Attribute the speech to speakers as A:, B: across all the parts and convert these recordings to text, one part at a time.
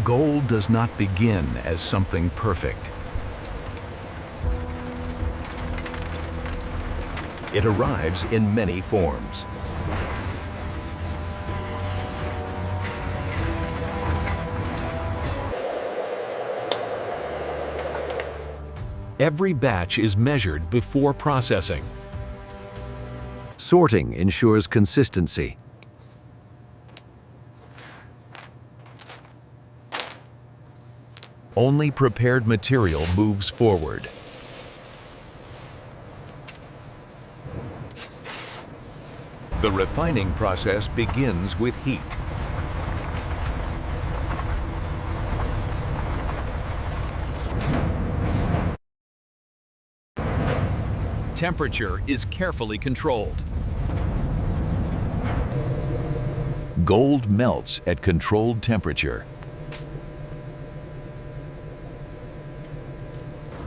A: Gold does not begin as something perfect.
B: It arrives in many forms.
A: Every batch is measured before processing.
C: Sorting ensures consistency.
A: Only prepared material moves forward. The refining process begins with heat. Temperature is carefully controlled. Gold melts at controlled temperature.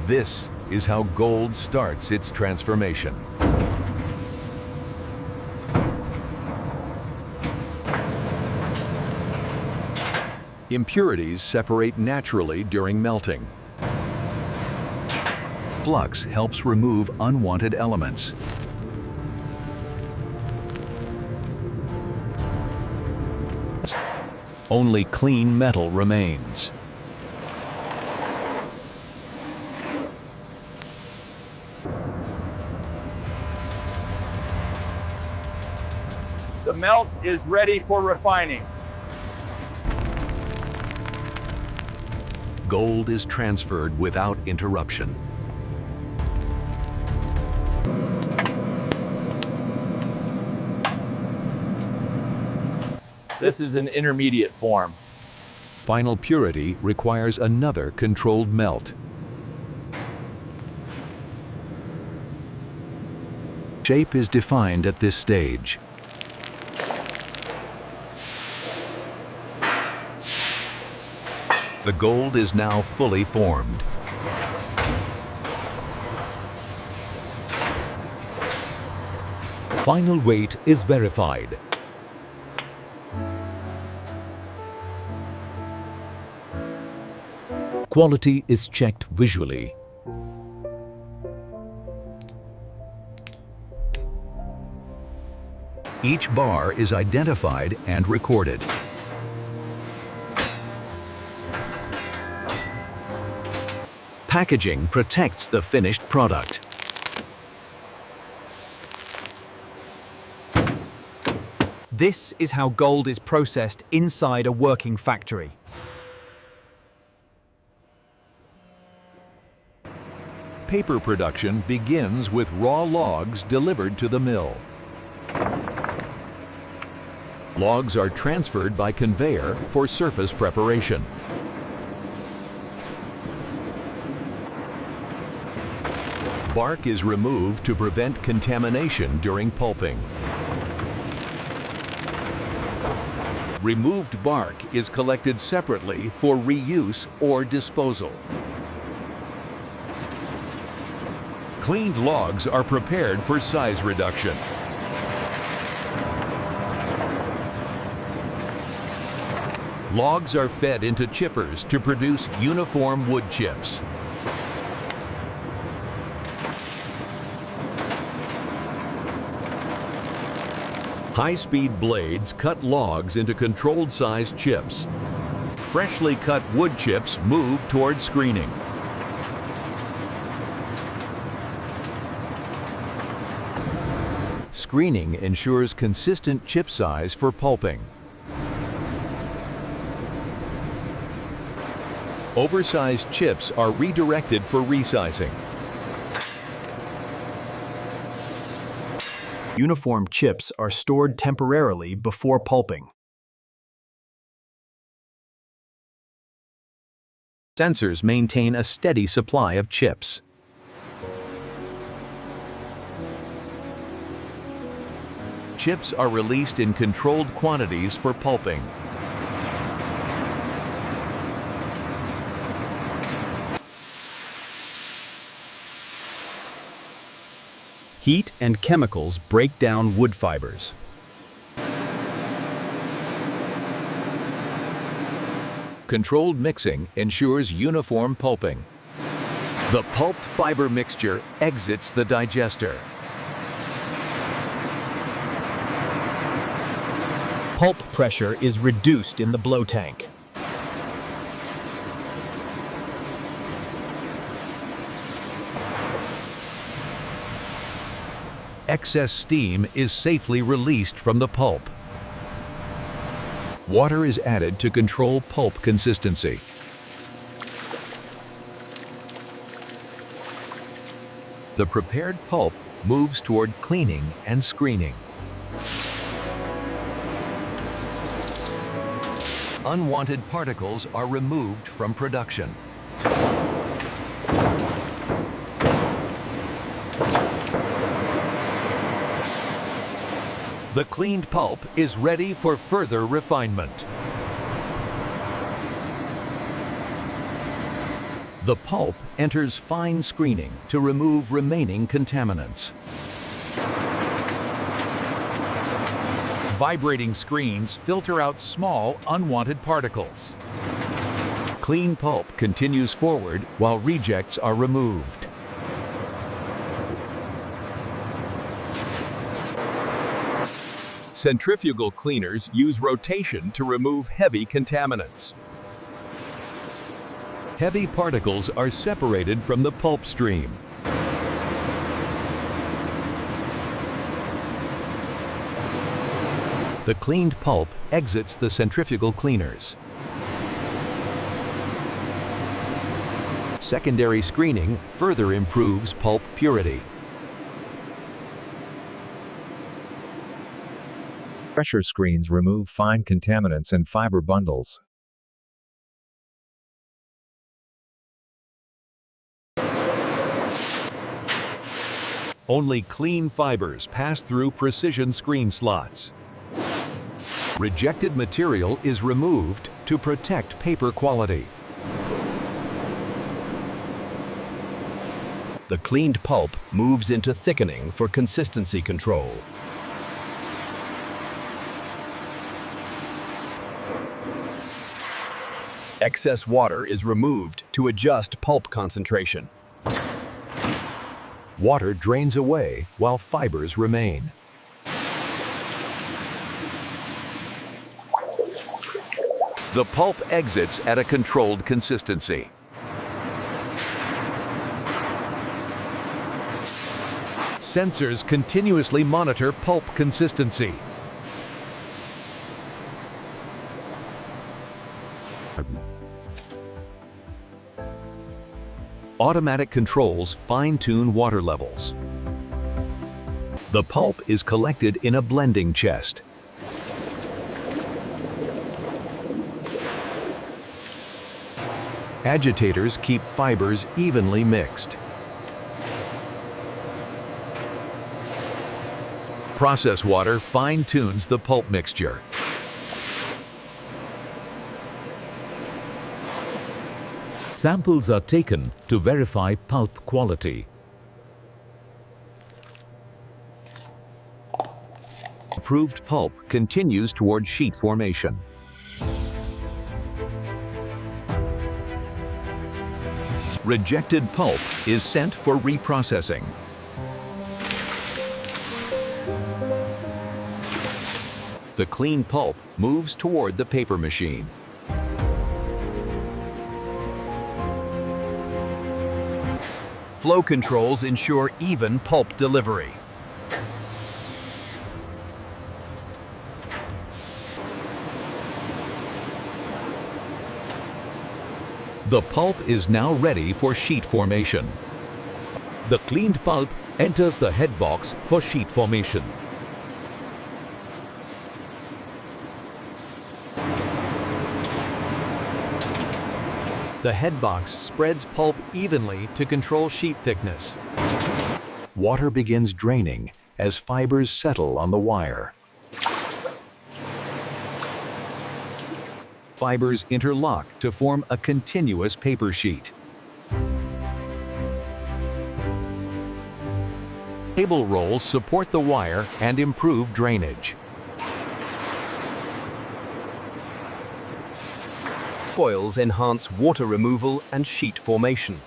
A: This is how gold starts its transformation. Impurities separate naturally during melting. Flux helps remove unwanted elements. Only clean metal remains.
D: The melt is ready for refining.
A: Gold is transferred without interruption.
D: This is an intermediate form.
A: Final purity requires another controlled melt. Shape is defined at this stage. The gold is now fully formed. Final weight is verified. Quality is checked visually. Each bar is identified and recorded. Packaging protects the finished product.
E: This is how gold is processed inside a working factory.
A: Paper production begins with raw logs delivered to the mill. Logs are transferred by conveyor for surface preparation. Bark is removed to prevent contamination during pulping. Removed bark is collected separately for reuse or disposal. Cleaned logs are prepared for size reduction. Logs are fed into chippers to produce uniform wood chips. High-speed blades cut logs into controlled-sized chips. Freshly cut wood chips move toward screening. Screening ensures consistent chip size for pulping. Oversized chips are redirected for resizing.
E: Uniform chips are stored temporarily before pulping. Sensors maintain a steady supply of chips.
A: Chips are released in controlled quantities for pulping.
E: Heat and chemicals break down wood fibers.
A: Controlled mixing ensures uniform pulping. The pulped fiber mixture exits the digester.
E: Pulp pressure is reduced in the blow tank.
A: Excess steam is safely released from the pulp. Water is added to control pulp consistency. The prepared pulp moves toward cleaning and screening. Unwanted particles are removed from production. The cleaned pulp is ready for further refinement. The pulp enters fine screening to remove remaining contaminants. Vibrating screens filter out small, unwanted particles. Clean pulp continues forward while rejects are removed. Centrifugal cleaners use rotation to remove heavy contaminants. Heavy particles are separated from the pulp stream. The cleaned pulp exits the centrifugal cleaners. Secondary screening further improves pulp purity.
F: Pressure screens remove fine contaminants and fiber bundles.
A: Only clean fibers pass through precision screen slots. Rejected material is removed to protect paper quality. The cleaned pulp moves into thickening for consistency control. Excess water is removed to adjust pulp concentration. Water drains away while fibers remain. The pulp exits at a controlled consistency. Sensors continuously monitor pulp consistency. Automatic controls fine-tune water levels. The pulp is collected in a blending chest. Agitators keep fibers evenly mixed. Process water fine-tunes the pulp mixture. Samples are taken to verify pulp quality. Approved pulp continues toward sheet formation. Rejected pulp is sent for reprocessing. The clean pulp moves toward the paper machine.
E: Flow controls ensure even pulp delivery.
A: The pulp is now ready for sheet formation. The cleaned pulp enters the head box for sheet formation.
E: The head box spreads pulp evenly to control sheet thickness.
A: Water begins draining as fibers settle on the wire. Fibers interlock to form a continuous paper sheet. Cable rolls support the wire and improve drainage.
E: coils enhance water removal and sheet formation.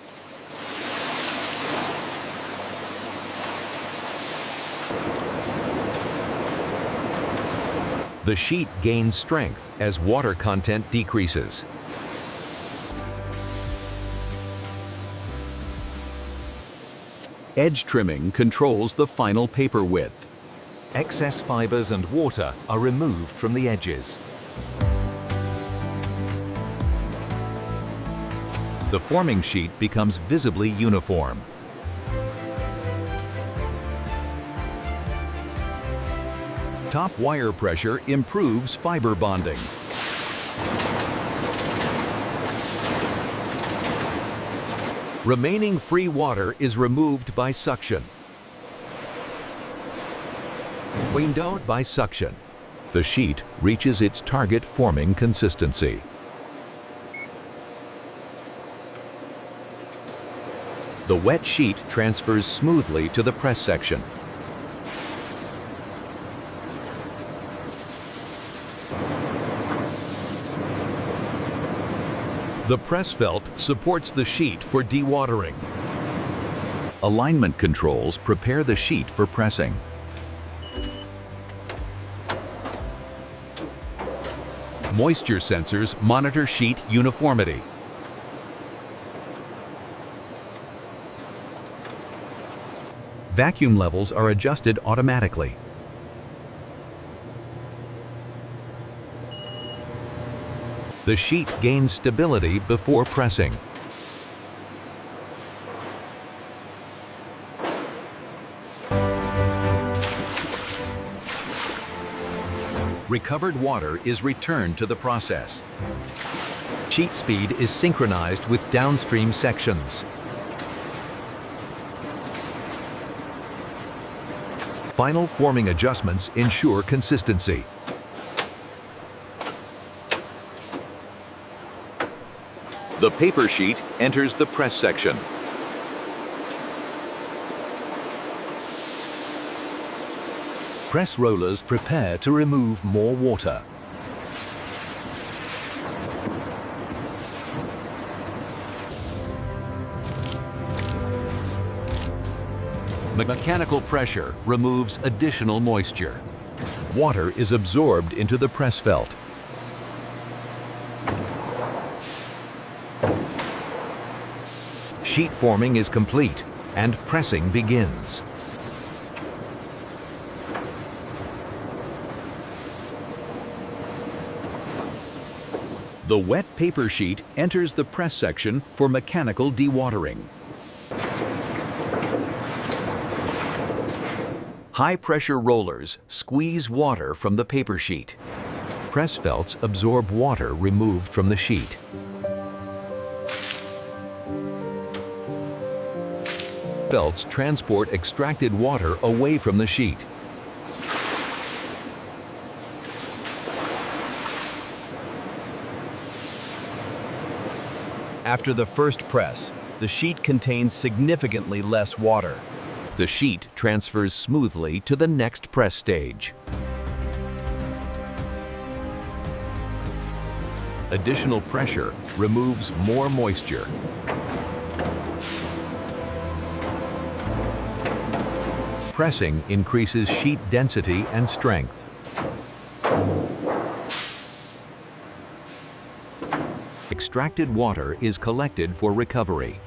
A: The sheet gains strength as water content decreases. Edge trimming controls the final paper width.
G: Excess fibers and water are removed from the edges.
A: The forming sheet becomes visibly uniform. Top wire pressure improves fiber bonding. Remaining free water is removed by suction. Cleaned out by suction. The sheet reaches its target forming consistency. The wet sheet transfers smoothly to the press section. The press felt supports the sheet for dewatering. Alignment controls prepare the sheet for pressing. Moisture sensors monitor sheet uniformity. Vacuum levels are adjusted automatically. The sheet gains stability before pressing. Recovered water is returned to the process. Sheet speed is synchronized with downstream sections. Final forming adjustments ensure consistency. The paper sheet enters the press section. Press rollers prepare to remove more water. Mechanical pressure removes additional moisture. Water is absorbed into the press felt. Sheet forming is complete and pressing begins. The wet paper sheet enters the press section for mechanical dewatering. High-pressure rollers squeeze water from the paper sheet. Press felts absorb water removed from the sheet. Felts transport extracted water away from the sheet.
E: After the first press, the sheet contains significantly less water.
A: The sheet transfers smoothly to the next press stage. Additional pressure removes more moisture. Pressing increases sheet density and strength. Extracted water is collected for recovery.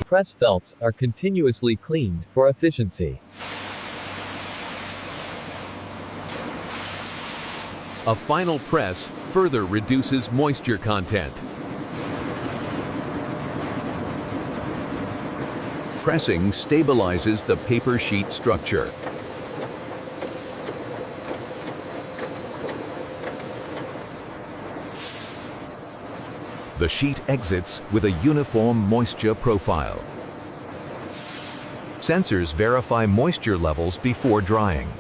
H: Press felts are continuously cleaned for efficiency.
A: A final press further reduces moisture content. Pressing stabilizes the paper sheet structure. The sheet exits with a uniform moisture profile. Sensors verify moisture levels before drying.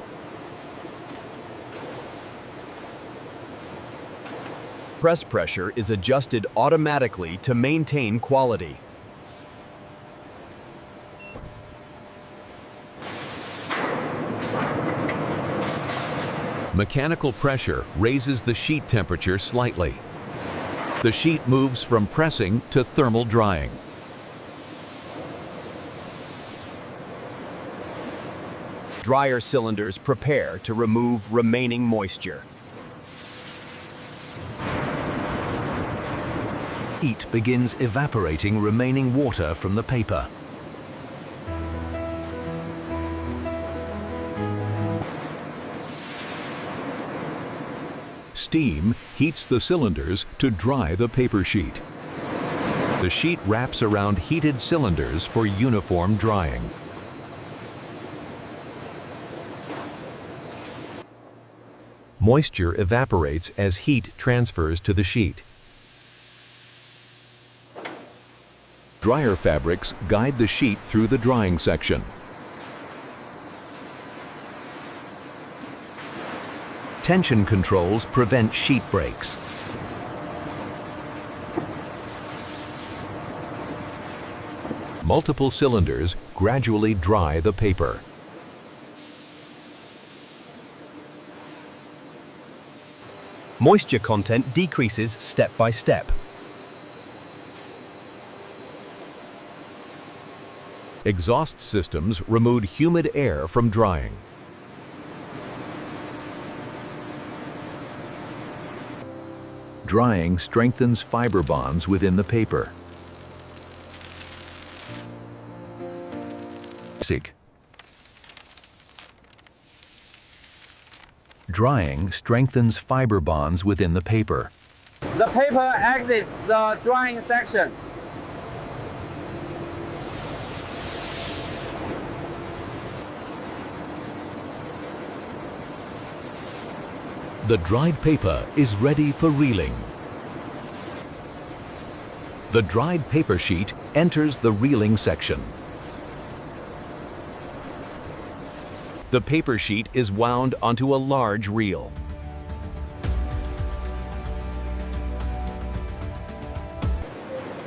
E: Press pressure is adjusted automatically to maintain quality.
A: Mechanical pressure raises the sheet temperature slightly. The sheet moves from pressing to thermal drying.
I: Dryer cylinders prepare to remove remaining moisture.
C: Heat begins evaporating remaining water from the paper.
A: Steam heats the cylinders to dry the paper sheet. The sheet wraps around heated cylinders for uniform drying. Moisture evaporates as heat transfers to the sheet. Dryer fabrics guide the sheet through the drying section.
C: Tension controls prevent sheet breaks.
A: Multiple cylinders gradually dry the paper.
I: Moisture content decreases step by step.
A: Exhaust systems remove humid air from drying. Drying strengthens fiber bonds within the paper. Drying strengthens fiber bonds within the paper.
D: The paper exits the drying section.
A: The dried paper is ready for reeling. The dried paper sheet enters the reeling section. The paper sheet is wound onto a large reel.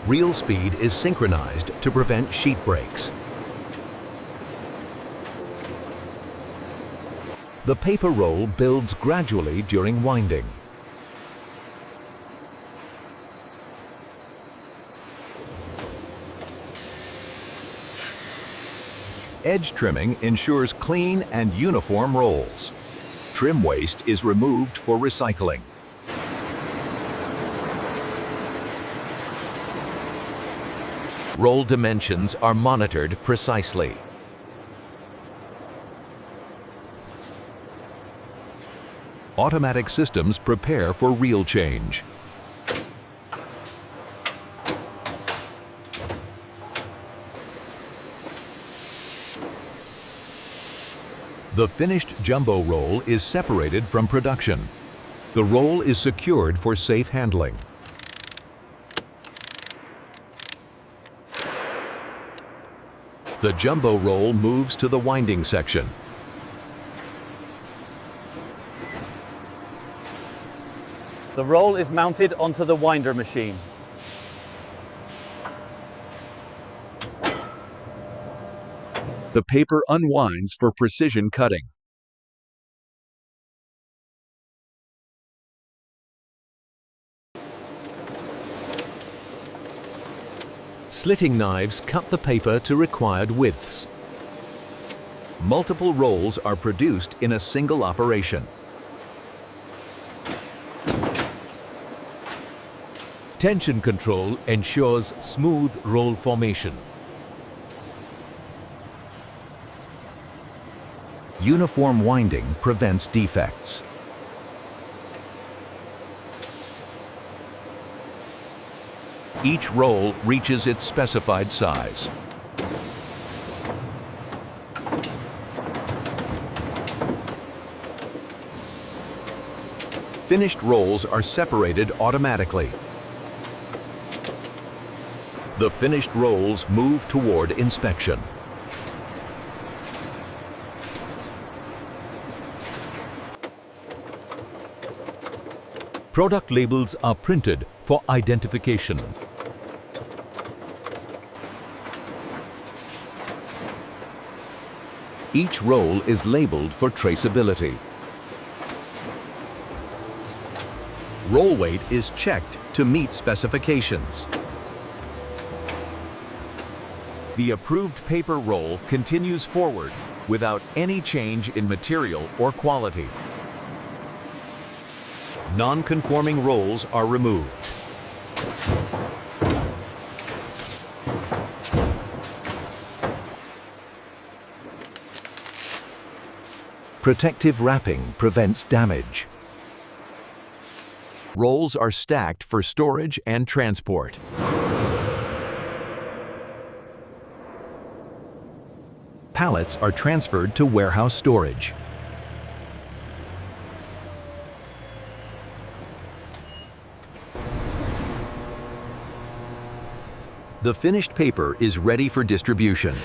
A: Reel speed is synchronized to prevent sheet breaks. The paper roll builds gradually during winding. Edge trimming ensures clean and uniform rolls. Trim waste is removed for recycling. Roll dimensions are monitored precisely. Automatic systems prepare for reel change. The finished jumbo roll is separated from production. The roll is secured for safe handling. The jumbo roll moves to the winding section.
J: The roll is mounted onto the winder machine.
A: The paper unwinds for precision cutting. Slitting knives cut the paper to required widths. Multiple rolls are produced in a single operation. Tension control ensures smooth roll formation. Uniform winding prevents defects. Each roll reaches its specified size. Finished rolls are separated automatically. The finished rolls move toward inspection. Product labels are printed for identification. Each roll is labeled for traceability.
E: Roll weight is checked to meet specifications.
G: The approved paper roll continues forward without any change in material or quality. Non-conforming rolls are removed.
C: Protective wrapping prevents damage.
A: Rolls are stacked for storage and transport.
E: Pallets are transferred to warehouse storage. The finished paper is ready for distribution.